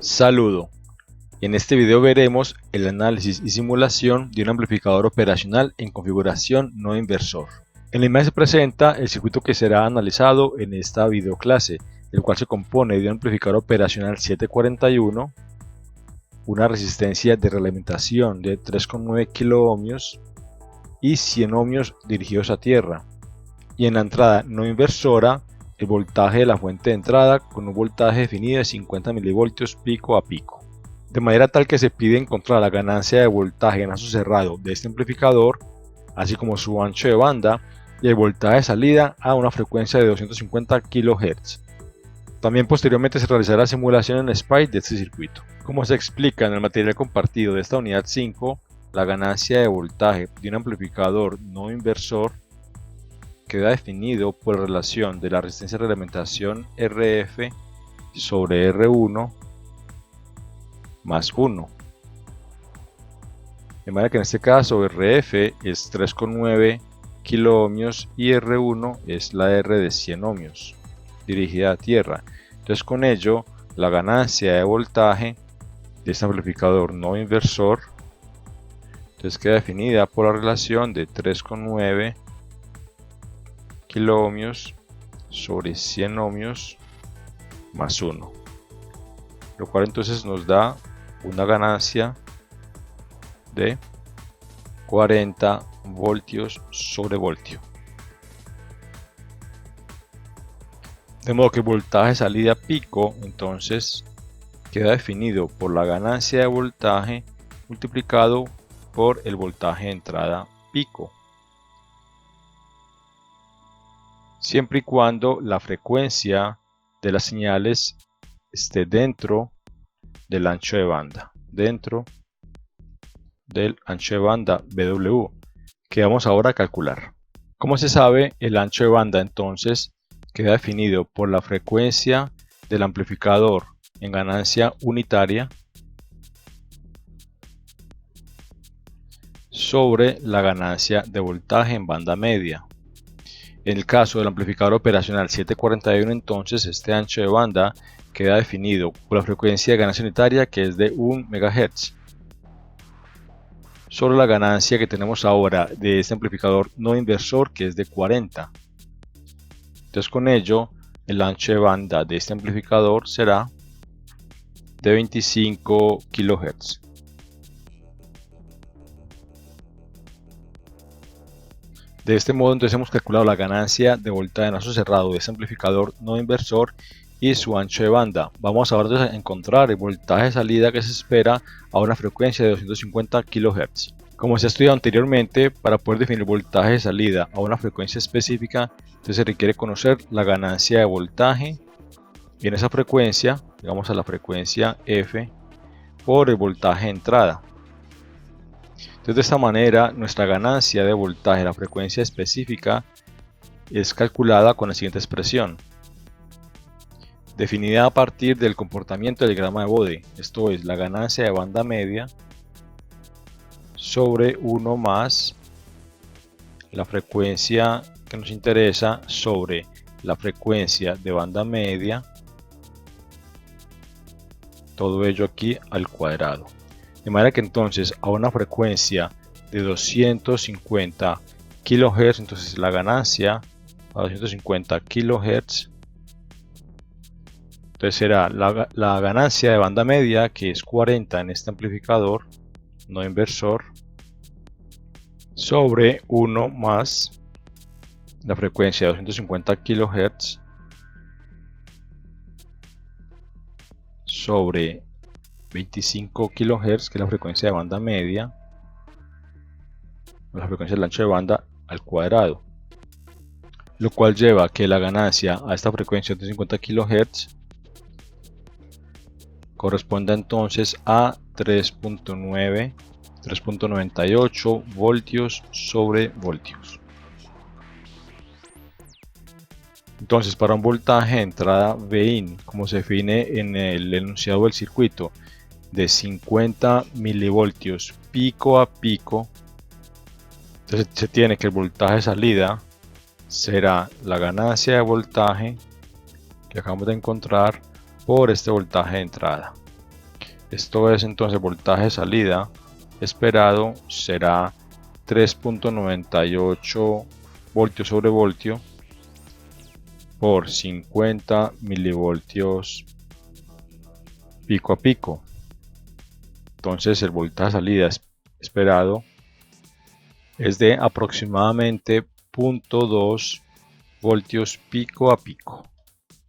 Saludo. En este video veremos el análisis y simulación de un amplificador operacional en configuración no inversor. En la imagen se presenta el circuito que será analizado en esta videoclase, el cual se compone de un amplificador operacional 741, una resistencia de realimentación de 3,9 kΩ y 100 ohmios dirigidos a tierra, y en la entrada no inversora el voltaje de la fuente de entrada con un voltaje definido de 50 mV pico a pico, de manera tal que se pide encontrar la ganancia de voltaje en lazo cerrado de este amplificador, así como su ancho de banda y el voltaje de salida a una frecuencia de 250 kHz. También posteriormente se realizará la simulación en SPICE de este circuito. Como se explica en el material compartido de esta unidad 5, la ganancia de voltaje de un amplificador no inversor queda definido por la relación de la resistencia de realimentación RF sobre R1 más 1. De manera que en este caso RF es 3,9 kΩ y R1 es la R de 100 ohmios dirigida a tierra. Entonces con ello la ganancia de voltaje de este amplificador no inversor queda definida por la relación de 3,9 kΩ sobre 100 ohmios más 1, lo cual entonces nos da una ganancia de 40 voltios sobre voltio. De modo que el voltaje salida pico entonces queda definido por la ganancia de voltaje multiplicado por el voltaje de entrada pico, siempre y cuando la frecuencia de las señales esté dentro del ancho de banda, BW, que vamos ahora a calcular. Como se sabe, el ancho de banda entonces queda definido por la frecuencia del amplificador en ganancia unitaria sobre la ganancia de voltaje en banda media. En el caso del amplificador operacional 741, entonces este ancho de banda queda definido por la frecuencia de ganancia unitaria, que es de 1 MHz, sobre la ganancia que tenemos ahora de este amplificador no inversor, que es de 40. Entonces con ello el ancho de banda de este amplificador será de 25 kHz. De este modo entonces hemos calculado la ganancia de voltaje en lazo cerrado de este amplificador no inversor y su ancho de banda. Vamos ahora a encontrar el voltaje de salida que se espera a una frecuencia de 250 kHz. Como se ha estudiado anteriormente, para poder definir el voltaje de salida a una frecuencia específica, entonces se requiere conocer la ganancia de voltaje en esa frecuencia, digamos a la frecuencia F, por el voltaje de entrada. Entonces de esta manera nuestra ganancia de voltaje a la frecuencia específica es calculada con la siguiente expresión, definida a partir del comportamiento del diagrama de Bode. Esto es la ganancia de banda media sobre 1 más la frecuencia que nos interesa sobre la frecuencia de banda media, todo ello aquí al cuadrado. De manera que entonces a una frecuencia de 250 kHz, entonces la ganancia a 250 kHz, entonces será la ganancia de banda media, que es 40 en este amplificador no inversor, sobre 1 más la frecuencia de 250 kHz sobre 25 kHz, que es la frecuencia de banda media, la frecuencia del ancho de banda al cuadrado, lo cual lleva a que la ganancia a esta frecuencia de 250 kHz corresponda entonces a 3.98 voltios sobre voltios. Entonces, para un voltaje de entrada Vin, como se define en el enunciado del circuito, de 50 milivoltios pico a pico, entonces se tiene que el voltaje de salida será la ganancia de voltaje que acabamos de encontrar por este voltaje de entrada. Esto es entonces voltaje de salida esperado será 3.98 voltios sobre voltio por 50 milivoltios pico a pico. Entonces el voltaje de salida esperado es de aproximadamente 0.2 voltios pico a pico.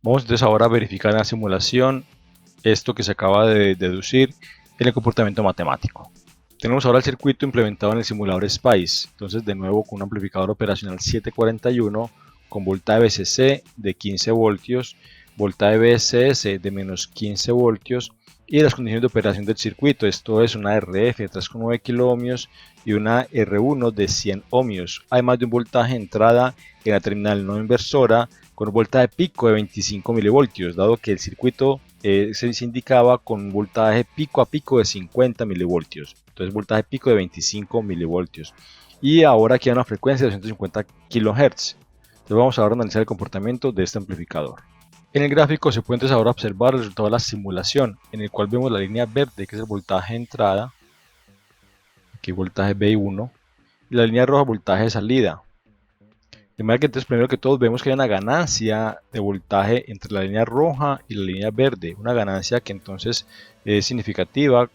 Vamos entonces ahora a verificar en la simulación esto que se acaba de deducir en el comportamiento matemático. Tenemos ahora el circuito implementado en el simulador SPICE, entonces de nuevo con un amplificador operacional 741 con voltaje VCC de 15 voltios, voltaje VSS de menos 15 voltios y las condiciones de operación del circuito, esto es una RF de 3,9 kiloohmios y una R1 de 100 ohmios, además de un voltaje de entrada en la terminal no inversora con un voltaje pico de 25 milivoltios, dado que el circuito se indicaba con un voltaje pico a pico de 50 milivoltios, entonces voltaje pico de 25 milivoltios. Y ahora aquí hay una frecuencia de 250 kHz. Entonces vamos ahora a analizar el comportamiento de este amplificador. En el gráfico se puede entonces ahora observar el resultado de la simulación, en el cual vemos la línea verde que es el voltaje de entrada, aquí voltaje B1, y la línea roja voltaje de salida. De manera que entonces primero que todo vemos que hay una ganancia de voltaje entre la línea roja y la línea verde, una ganancia que entonces es significativa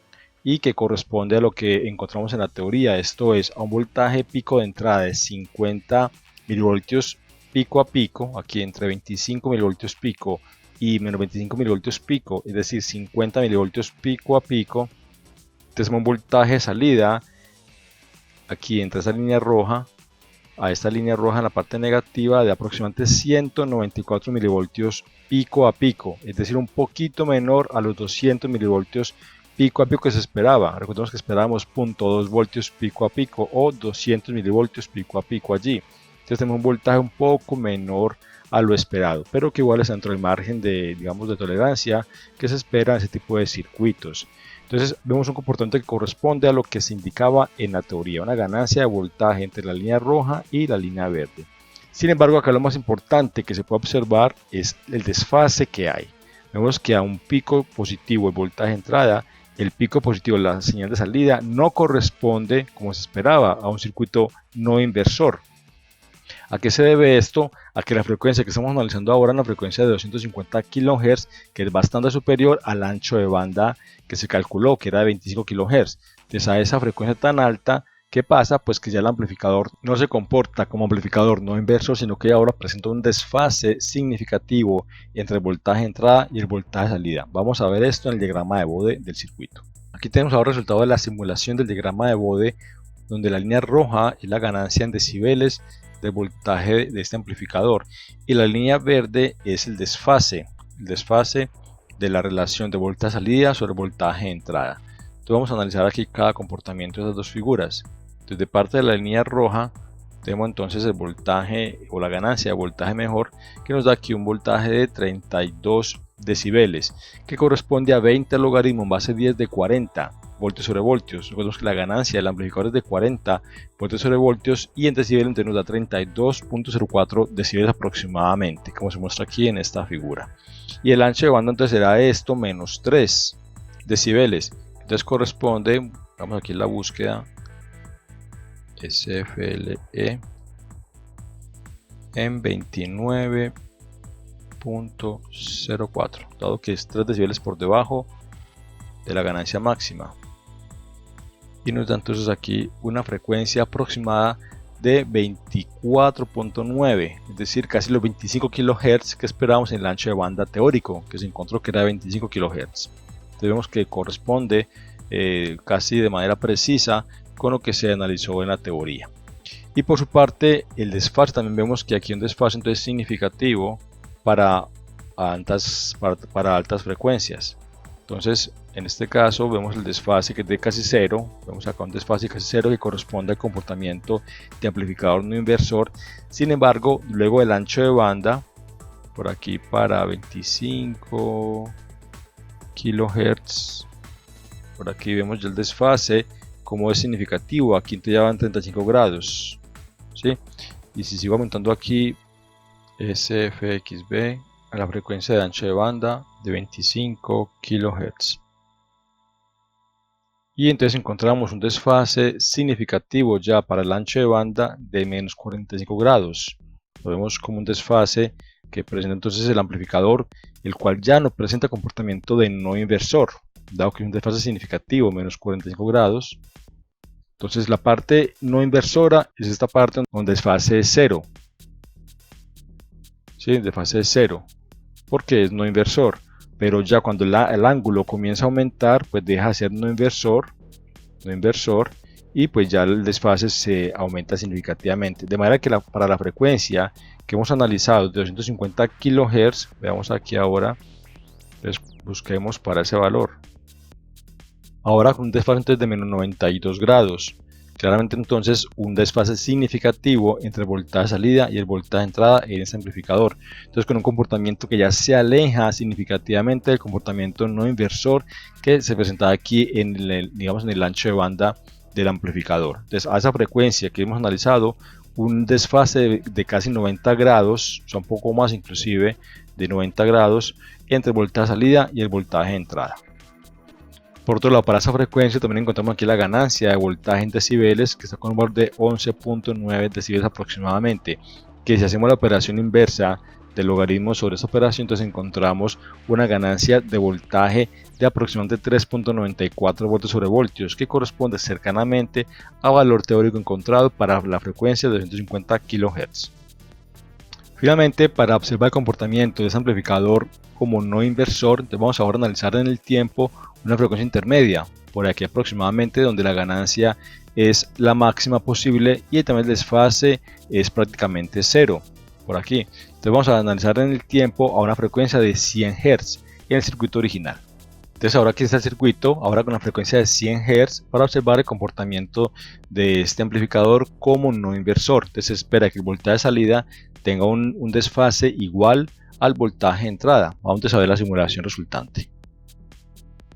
y que corresponde a lo que encontramos en la teoría, esto es a un voltaje pico de entrada de 50 milivoltios pico a pico, aquí entre 25 milivoltios pico y menos 25 milivoltios pico, es decir 50 milivoltios pico a pico. Entonces un voltaje de salida aquí entre esa línea roja a esta línea roja en la parte negativa de aproximadamente 194 milivoltios pico a pico, es decir un poquito menor a los 200 milivoltios pico a pico que se esperaba. Recordemos que esperábamos 0.2 voltios pico a pico o 200 milivoltios pico a pico allí. Entonces tenemos un voltaje un poco menor a lo esperado, pero que igual es dentro del margen de, digamos, de tolerancia que se espera en ese tipo de circuitos. Entonces vemos un comportamiento que corresponde a lo que se indicaba en la teoría, una ganancia de voltaje entre la línea roja y la línea verde. Sin embargo, acá lo más importante que se puede observar es el desfase que hay. Vemos que a un pico positivo el voltaje de entrada, el pico positivo de la señal de salida no corresponde, como se esperaba, a un circuito no inversor. ¿A qué se debe esto? A que la frecuencia que estamos analizando ahora es una frecuencia de 250 kHz, que es bastante superior al ancho de banda que se calculó, que era de 25 kHz. Entonces a esa frecuencia tan alta, ¿qué pasa? Pues que ya el amplificador no se comporta como amplificador no inversor, sino que ahora presenta un desfase significativo entre el voltaje de entrada y el voltaje de salida. Vamos a ver esto en el diagrama de Bode del circuito. Aquí tenemos ahora el resultado de la simulación del diagrama de Bode, donde la línea roja es la ganancia en decibeles del voltaje de este amplificador y la línea verde es el desfase de la relación de voltaje salida sobre voltaje de entrada. Entonces vamos a analizar aquí cada comportamiento de estas dos figuras. Entonces de parte de la línea roja tenemos entonces el voltaje o la ganancia de voltaje mejor, que nos da aquí un voltaje de 32 decibeles, que corresponde a 20 logaritmos base 10 de 40 voltios sobre voltios. Recordemos que la ganancia del amplificador es de 40 voltios sobre voltios y en decibeles entonces nos da 32.04 decibeles aproximadamente, como se muestra aquí en esta figura. Y el ancho de banda entonces será esto menos 3 decibeles. Entonces corresponde, vamos aquí en la búsqueda, SFLE en 29.04, dado que es 3 decibeles por debajo de la ganancia máxima. Y nos da entonces aquí una frecuencia aproximada de 24.9, es decir, casi los 25 kHz que esperábamos en el ancho de banda teórico, que se encontró que era de 25 kHz. Entonces vemos que corresponde casi de manera precisa con lo que se analizó en la teoría. Y por su parte, el desfase, también vemos que aquí hay un desfase entonces significativo para altas frecuencias. Entonces, en este caso vemos el desfase que es de casi cero, vemos acá un desfase casi cero que corresponde al comportamiento de amplificador no inversor. Sin embargo, luego el ancho de banda, por aquí para 25 kHz, por aquí vemos ya el desfase como es significativo, aquí ya van 35 grados, ¿sí? Y si sigo aumentando aquí SFXB a la frecuencia de ancho de banda de 25 kHz. y entonces encontramos un desfase significativo ya para el ancho de banda de menos 45 grados. Lo vemos como un desfase que presenta entonces el amplificador, el cual ya no presenta comportamiento de no inversor, dado que es un desfase significativo, menos 45 grados. Entonces la parte no inversora es esta parte donde el desfase es 0. ¿Sí? El desfase es 0, porque es no inversor. Pero ya cuando el ángulo comienza a aumentar, pues deja de ser no inversor, y pues ya el desfase se aumenta significativamente. De manera que para la frecuencia que hemos analizado de 250 kHz, veamos aquí ahora, pues busquemos para ese valor. Ahora con un desfase entonces de menos 92 grados. Claramente entonces un desfase significativo entre el voltaje salida y el voltaje entrada en ese amplificador. Entonces con un comportamiento que ya se aleja significativamente del comportamiento no inversor que se presentaba aquí en digamos, en el ancho de banda del amplificador. Entonces a esa frecuencia que hemos analizado, un desfase de casi 90 grados, o sea un poco más inclusive de 90 grados entre el voltaje salida y el voltaje entrada. Por otro lado, para esa frecuencia también encontramos aquí la ganancia de voltaje en decibeles, que está con un valor de 11.9 decibeles aproximadamente, que si hacemos la operación inversa del logaritmo sobre esa operación, entonces encontramos una ganancia de voltaje de aproximadamente 3.94 voltios sobre voltios, que corresponde cercanamente al valor teórico encontrado para la frecuencia de 250 kHz. Finalmente, para observar el comportamiento de ese amplificador como no inversor, vamos ahora a analizar en el tiempo una frecuencia intermedia, por aquí aproximadamente, donde la ganancia es la máxima posible y también el desfase es prácticamente 0, por aquí. Entonces vamos a analizar en el tiempo a una frecuencia de 100 Hz en el circuito original. Entonces ahora aquí está el circuito, ahora con la frecuencia de 100 Hz, para observar el comportamiento de este amplificador como no inversor. Entonces se espera que el voltaje de salida tenga un desfase igual al voltaje de entrada. Vamos a ver la simulación resultante.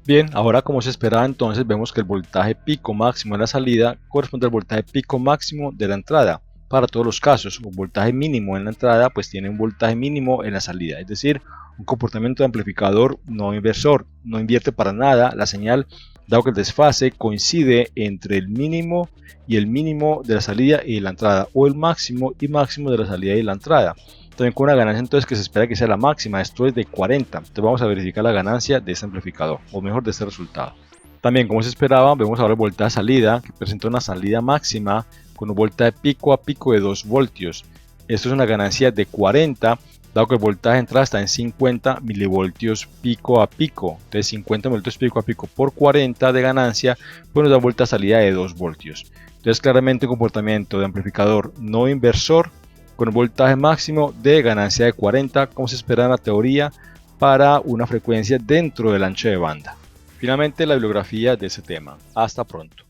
Bien, ahora como se esperaba entonces vemos que el voltaje pico máximo de la salida corresponde al voltaje pico máximo de la entrada. Para todos los casos, un voltaje mínimo en la entrada pues tiene un voltaje mínimo en la salida, es decir, un comportamiento de amplificador no inversor, no invierte para nada la señal, dado que el desfase coincide entre el mínimo y el mínimo de la salida y de la entrada, o el máximo y máximo de la salida y la entrada. También con una ganancia entonces que se espera que sea la máxima, esto es de 40. Entonces vamos a verificar la ganancia de este amplificador, o mejor de este resultado. También como se esperaba, vemos ahora el voltaje de salida, que presenta una salida máxima con un voltaje pico a pico de 2 voltios. Esto es una ganancia de 40, dado que el voltaje de entrada está en 50 milivoltios pico a pico. Entonces 50 milivoltios pico a pico por 40 de ganancia, pues nos da vuelta a salida de 2 voltios. Entonces claramente un comportamiento de amplificador no inversor con un voltaje máximo de ganancia de 40, como se espera en la teoría, para una frecuencia dentro del ancho de banda. Finalmente la bibliografía de ese tema. Hasta pronto.